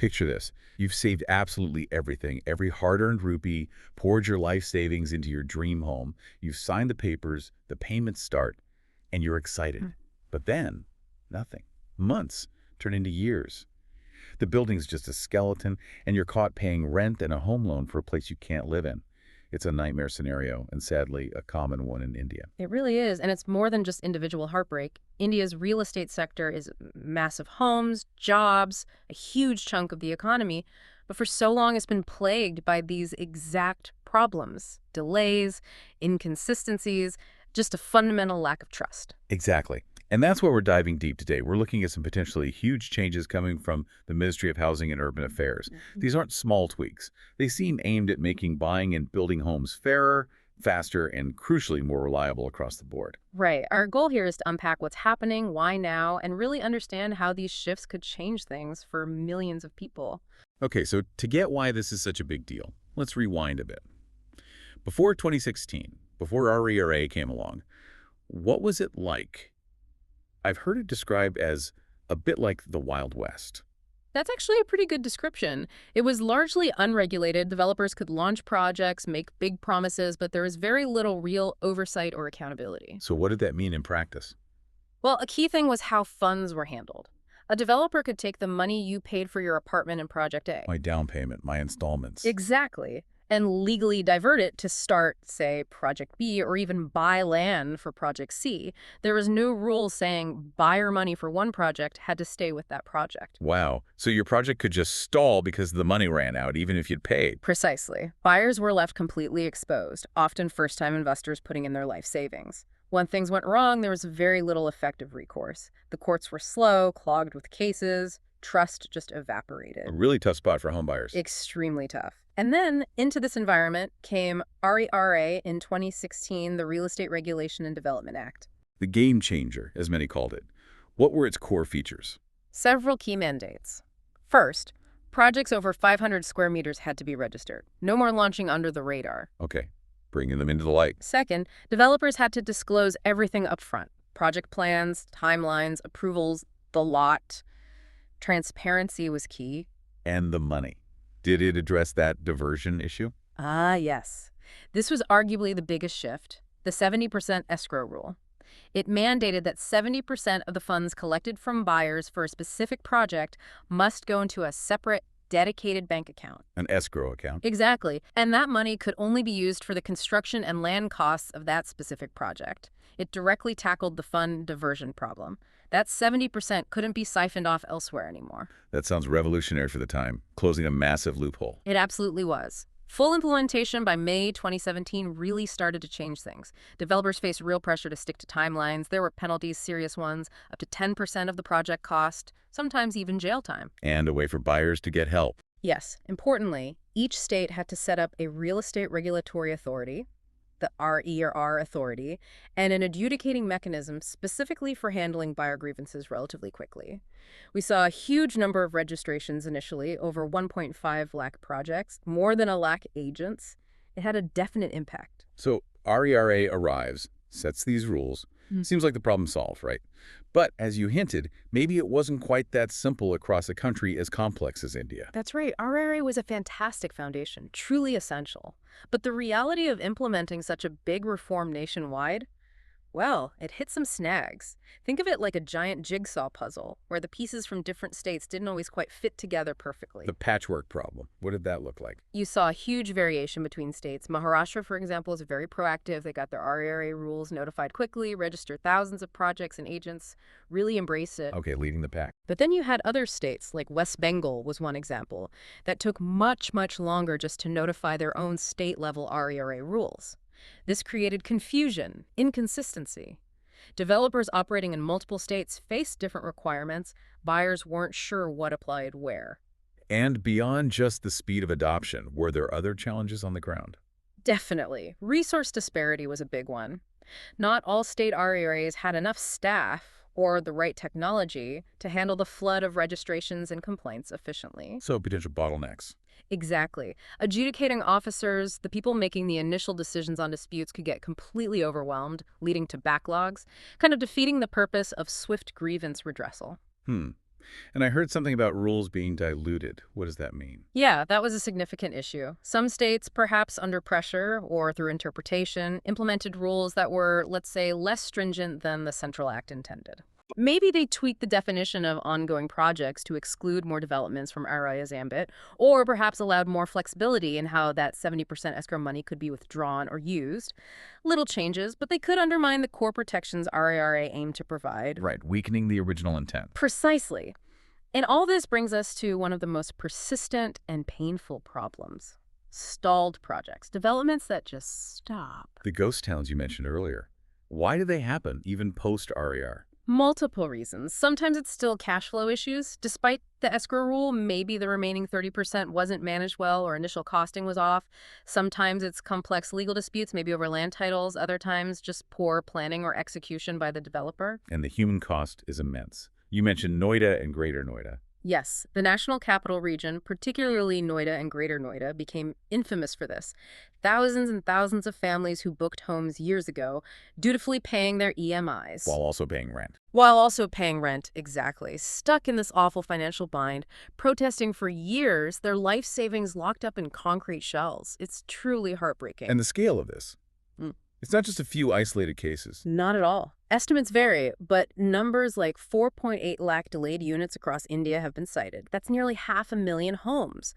Picture this. You've saved absolutely everything, every hard-earned rupee, poured your life savings into your dream home. You've signed the papers, the payments start, and you're excited. But then, nothing. Months turn into years. The building's just a skeleton, and you're caught paying rent and a home loan for a place you can't live in. It's a nightmare scenario, and sadly, a common one in India. It really is, and it's more than just individual heartbreak. India's real estate sector is massive homes, jobs, a huge chunk of the economy, but for so long it's been plagued by these exact problems: delays, inconsistencies, just a fundamental lack of trust. Exactly. And that's where we're diving deep today. We're looking at some potentially huge changes coming from the Ministry of Housing and Urban Affairs. These aren't small tweaks. They seem aimed at making buying and building homes fairer, faster, and crucially more reliable across the board. Right. Our goal here is to unpack what's happening, why now, and really understand how these shifts could change things for millions of people. Okay, so to get why this is such a big deal, let's rewind a bit. Before 2016, before RERA came along, what was it like? I've heard it described as a bit like the Wild West. That's actually a pretty good description. It was largely unregulated. Developers could launch projects, make big promises, but there was very little real oversight or accountability. So what did that mean in practice? Well, a key thing was how funds were handled. A developer could take the money you paid for your apartment in Project A. My down payment, my installments. Exactly. And legally divert it to start, say, Project B, or even buy land for Project C. There was no rule saying buyer money for one project had to stay with that project. Wow. So your project could just stall because the money ran out, even if you'd paid. Precisely. Buyers were left completely exposed, often first-time investors putting in their life savings. When things went wrong, there was very little effective recourse. The courts were slow, clogged with cases. Trust just evaporated. A really tough spot for homebuyers. Extremely tough. And then into this environment came RERA in 2016, the Real Estate Regulation and Development Act. The game changer, as many called it. What were its core features? Several key mandates. First, projects over 500 square meters had to be registered. No more launching under the radar. Okay, bringing them into the light. Second, developers had to disclose everything up front: project plans, timelines, approvals, the lot. Transparency was key. And the money. Did it address that diversion issue? Ah, yes. This was arguably the biggest shift, the 70% escrow rule. It mandated that 70% of the funds collected from buyers for a specific project must go into a separate, dedicated bank account. An escrow account. Exactly. And that money could only be used for the construction and land costs of that specific project. It directly tackled the fund diversion problem. That 70% couldn't be siphoned off elsewhere anymore. That sounds revolutionary for the time, closing a massive loophole. It absolutely was. Full implementation by May 2017 really started to change things. Developers faced real pressure to stick to timelines. There were penalties, serious ones, up to 10% of the project cost, sometimes even jail time. And a way for buyers to get help. Yes, importantly, each state had to set up a real estate regulatory authority, the RERA authority, and an adjudicating mechanism specifically for handling buyer grievances relatively quickly. We saw a huge number of registrations initially, over 1.5 lakh projects, more than a lakh agents. It had a definite impact. So RERA arrives, sets these rules. Seems like the problem's solved, right? But as you hinted, maybe it wasn't quite that simple across a country as complex as India. That's right. RERA was a fantastic foundation, truly essential. But the reality of implementing such a big reform nationwide, well, it hit some snags. Think of it like a giant jigsaw puzzle, where the pieces from different states didn't always quite fit together perfectly. The patchwork problem. What did that look like? You saw a huge variation between states. Maharashtra, for example, is very proactive. They got their RERA rules notified quickly, registered thousands of projects and agents, really embraced it. Okay, leading the pack. But then you had other states, like West Bengal was one example, that took much, much longer just to notify their own state-level RERA rules. This created confusion, inconsistency. Developers operating in multiple states faced different requirements. Buyers weren't sure what applied where. And beyond just the speed of adoption, were there other challenges on the ground? Definitely. Resource disparity was a big one. Not all state RERAs had enough staff or the right technology to handle the flood of registrations and complaints efficiently. So potential bottlenecks. Exactly. Adjudicating officers, the people making the initial decisions on disputes, could get completely overwhelmed, leading to backlogs, kind of defeating the purpose of swift grievance redressal. And I heard something about rules being diluted. What does that mean? Yeah, that was a significant issue. Some states, perhaps under pressure or through interpretation, implemented rules that were, let's say, less stringent than the Central Act intended. Maybe they tweaked the definition of ongoing projects to exclude more developments from RERA's ambit, or perhaps allowed more flexibility in how that 70% escrow money could be withdrawn or used. Little changes, but they could undermine the core protections RERA aimed to provide. Right, weakening the original intent. Precisely. And all this brings us to one of the most persistent and painful problems. Stalled projects, developments that just stop. The ghost towns you mentioned earlier. Why do they happen, even post-RER? Multiple reasons. Sometimes it's still cash flow issues. Despite the escrow rule, maybe the remaining 30% wasn't managed well or initial costing was off. Sometimes it's complex legal disputes, maybe over land titles. Other times, just poor planning or execution by the developer. And the human cost is immense. You mentioned Noida and Greater Noida. Yes, the National Capital Region, particularly Noida and Greater Noida, became infamous for this. Thousands and thousands of families who booked homes years ago, dutifully paying their EMIs. While also paying rent. While also paying rent, exactly. Stuck in this awful financial bind, protesting for years, their life savings locked up in concrete shells. It's truly heartbreaking. And the scale of this. It's not just a few isolated cases. Not at all. Estimates vary, but numbers like 4.8 lakh delayed units across India have been cited. That's nearly 500,000 homes.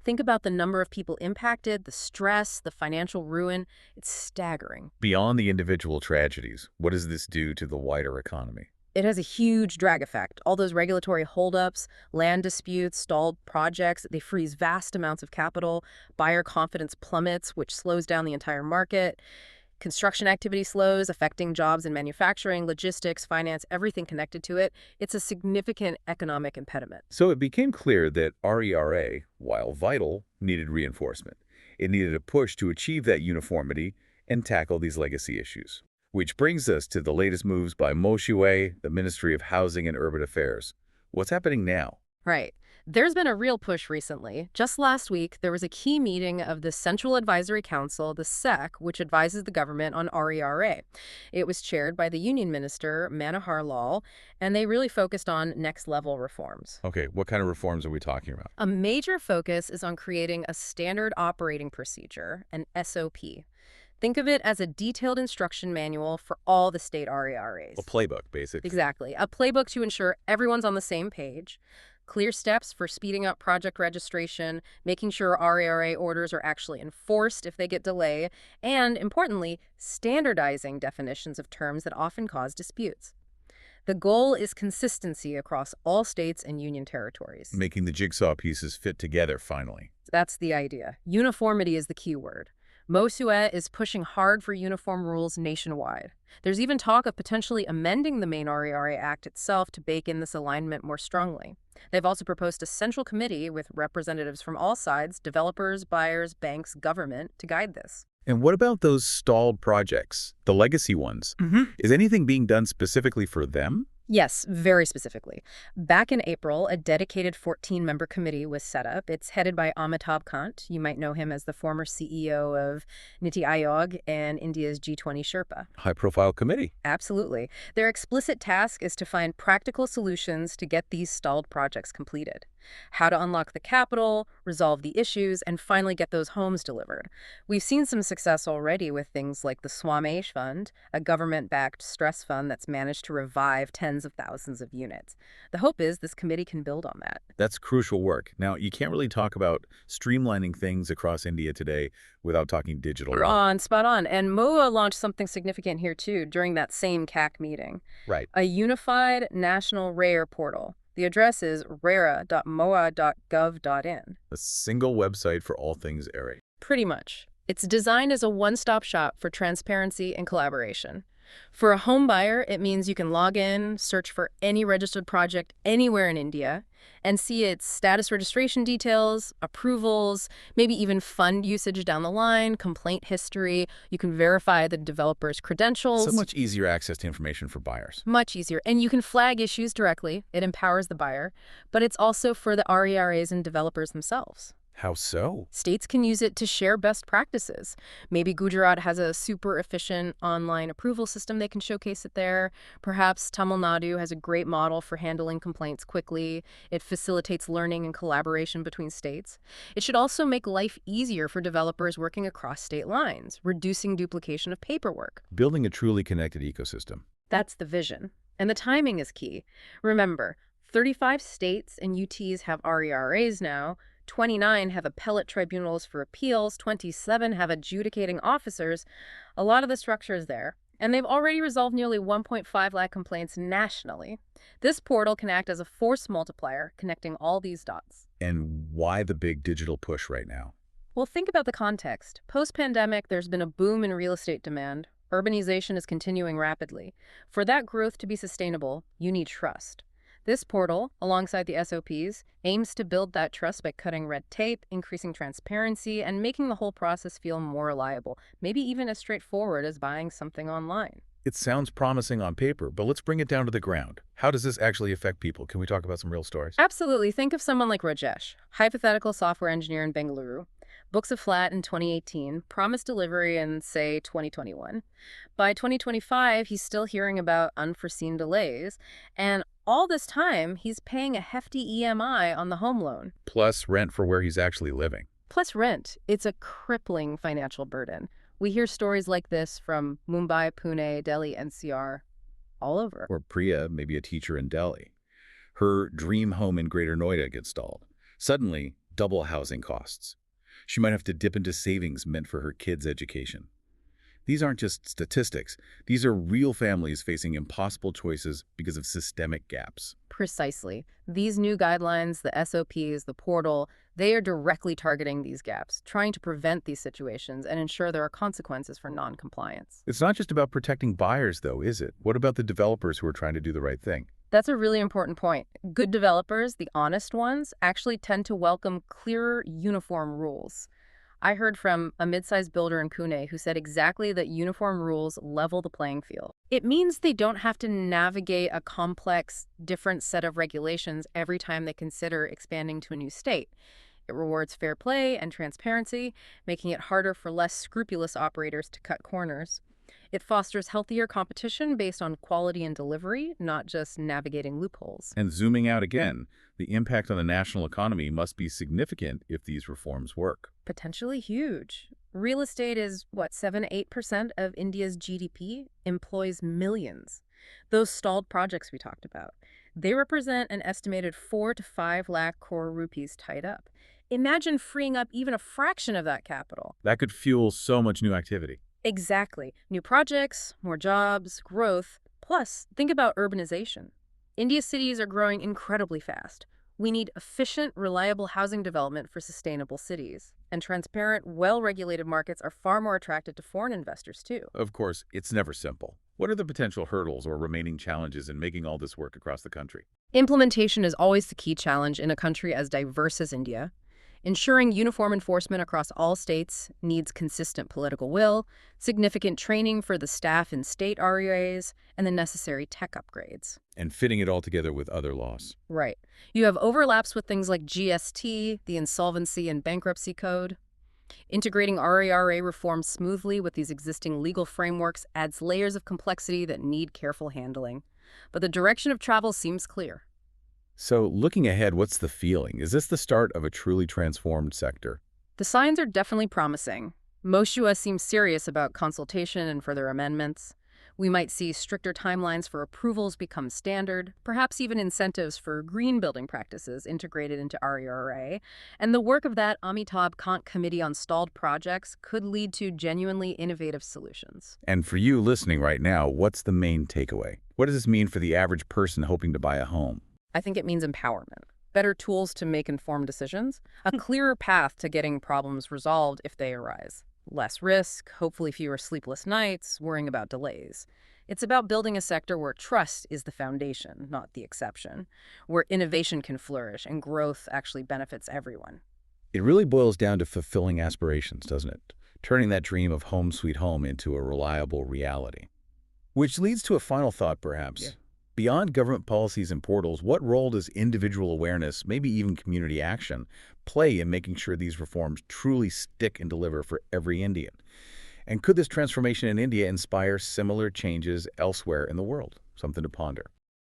Think about the number of people impacted, the stress, the financial ruin. It's staggering. Beyond the individual tragedies, what does this do to the wider economy? It has a huge drag effect. All those regulatory holdups, land disputes, stalled projects, they freeze vast amounts of capital. Buyer confidence plummets, which slows down the entire market. Construction activity slows, affecting jobs in manufacturing, logistics, finance, everything connected to it. It's a significant economic impediment. So it became clear that RERA, while vital, needed reinforcement. It needed a push to achieve that uniformity and tackle these legacy issues. Which brings us to the latest moves by MoHUA, the Ministry of Housing and Urban Affairs. What's happening now? Right. There's been a real push recently. Just last week, there was a key meeting of the Central Advisory Council, the SEC, which advises the government on RERA. It was chaired by the Union Minister, Manohar Lal, and they really focused on next-level reforms. Okay, what kind of reforms are we talking about? A major focus is on creating a standard operating procedure, an SOP. Think of it as a detailed instruction manual for all the state RERAs. A playbook, basically. Exactly. A playbook to ensure everyone's on the same page. Clear steps for speeding up project registration, making sure RERA orders are actually enforced if they get delay, and, importantly, standardizing definitions of terms that often cause disputes. The goal is consistency across all states and union territories. Making the jigsaw pieces fit together, finally. That's the idea. Uniformity is the key word. MoHUA is pushing hard for uniform rules nationwide. There's even talk of potentially amending the main RERA Act itself to bake in this alignment more strongly. They've also proposed a central committee with representatives from all sides, developers, buyers, banks, government, to guide this. And what about those stalled projects, the legacy ones? Is anything being done specifically for them? Yes, very specifically. Back in April, a dedicated 14-member committee was set up. It's headed by Amitabh Kant. You might know him as the former CEO of Niti Aayog and India's G20 Sherpa. High-profile committee. Absolutely. Their explicit task is to find practical solutions to get these stalled projects completed. How to unlock the capital, resolve the issues, and finally get those homes delivered. We've seen some success already with things like the Swamesh Fund, a government-backed stress fund that's managed to revive tens of thousands of units. The hope is this committee can build on that. That's crucial work. Now, you can't really talk about streamlining things across India today without talking digital. Spot on. And MoHUA launched something significant here, too, during that same CAC meeting. Right. A unified national RERA portal. The address is rera.moa.gov.in. A single website for all things RERA. Pretty much. It's designed as a one-stop shop for transparency and collaboration. For a home buyer, it means you can log in, search for any registered project anywhere in India, and see its status registration details, approvals, maybe even fund usage down the line, complaint history. You can verify the developer's credentials. So much easier access to information for buyers. Much easier. And you can flag issues directly. It empowers the buyer. But it's also for the RERAs and developers themselves. How so? States can use it to share best practices. Maybe Gujarat has a super efficient online approval system they can showcase it there. Perhaps Tamil Nadu has a great model for handling complaints quickly. It facilitates learning and collaboration between states. It should also make life easier for developers working across state lines, reducing duplication of paperwork. Building a truly connected ecosystem. That's the vision. And the timing is key. Remember, 35 states and UTs have RERAs now. 29 have appellate tribunals for appeals, 27 have adjudicating officers. A lot of the structure is there, and they've already resolved nearly 1.5 lakh complaints nationally. This portal can act as a force multiplier, connecting all these dots. And why the big digital push right now? Well, think about the context. Post-pandemic, there's been a boom in real estate demand. Urbanization is continuing rapidly. For that growth to be sustainable, you need trust. This portal, alongside the SOPs, aims to build that trust by cutting red tape, increasing transparency, and making the whole process feel more reliable, maybe even as straightforward as buying something online. It sounds promising on paper, but let's bring it down to the ground. How does this actually affect people? Can we talk about some real stories? Absolutely. Think of someone like Rajesh, hypothetical software engineer in Bengaluru. Books a flat in 2018, promised delivery in, say, 2021. By 2025, he's still hearing about unforeseen delays, and all this time, he's paying a hefty EMI on the home loan. Plus rent for where he's actually living. Plus rent. It's a crippling financial burden. We hear stories like this from Mumbai, Pune, Delhi, NCR, all over. Or Priya, maybe a teacher in Delhi. Her dream home in Greater Noida gets stalled. Suddenly, double housing costs. She might have to dip into savings meant for her kids' education. These aren't just statistics. These are real families facing impossible choices because of systemic gaps. Precisely. These new guidelines, the SOPs, the portal, they are directly targeting these gaps, trying to prevent these situations and ensure there are consequences for non-compliance. It's not just about protecting buyers, though, is it? What about the developers who are trying to do the right thing? That's a really important point. Good developers, the honest ones, actually tend to welcome clearer, uniform rules. I heard from a mid-sized builder in Pune who said exactly that uniform rules level the playing field. It means they don't have to navigate a complex, different set of regulations every time they consider expanding to a new state. It rewards fair play and transparency, making it harder for less scrupulous operators to cut corners. It fosters healthier competition based on quality and delivery, not just navigating loopholes. And zooming out again, the impact on the national economy must be significant if these reforms work. Potentially huge. Real estate is, 7-8% of India's GDP, employs millions. Those stalled projects we talked about, they represent an estimated 4 to 5 lakh crore rupees tied up. Imagine freeing up even a fraction of that capital. That could fuel so much new activity. Exactly. New projects, more jobs, growth. Plus, think about urbanization. India's cities are growing incredibly fast. We need efficient, reliable housing development for sustainable cities. And transparent, well-regulated markets are far more attractive to foreign investors, too. Of course, it's never simple. What are the potential hurdles or remaining challenges in making all this work across the country? Implementation is always the key challenge in a country as diverse as India. Ensuring uniform enforcement across all states needs consistent political will, significant training for the staff in state REAs, and the necessary tech upgrades. And fitting it all together with other laws. Right. You have overlaps with things like GST, the Insolvency and Bankruptcy Code. Integrating RERA reforms smoothly with these existing legal frameworks adds layers of complexity that need careful handling. But the direction of travel seems clear. So, looking ahead, what's the feeling? Is this the start of a truly transformed sector? The signs are definitely promising. MoHUA seems serious about consultation and further amendments. We might see stricter timelines for approvals become standard, perhaps even incentives for green building practices integrated into RERA. And the work of that Amitabh Kant Committee on Stalled Projects could lead to genuinely innovative solutions. And for you listening right now, what's the main takeaway? What does this mean for the average person hoping to buy a home? I think it means empowerment, better tools to make informed decisions, a clearer path to getting problems resolved if they arise. Less risk, hopefully fewer sleepless nights, worrying about delays. It's about building a sector where trust is the foundation, not the exception, where innovation can flourish and growth actually benefits everyone. It really boils down to fulfilling aspirations, doesn't it? Turning that dream of home sweet home into a reliable reality. Which leads to a final thought, perhaps. Yeah. Beyond government policies and portals, what role does individual awareness, maybe even community action, play in making sure these reforms truly stick and deliver for every Indian? And could this transformation in India inspire similar changes elsewhere in the world? Something to ponder.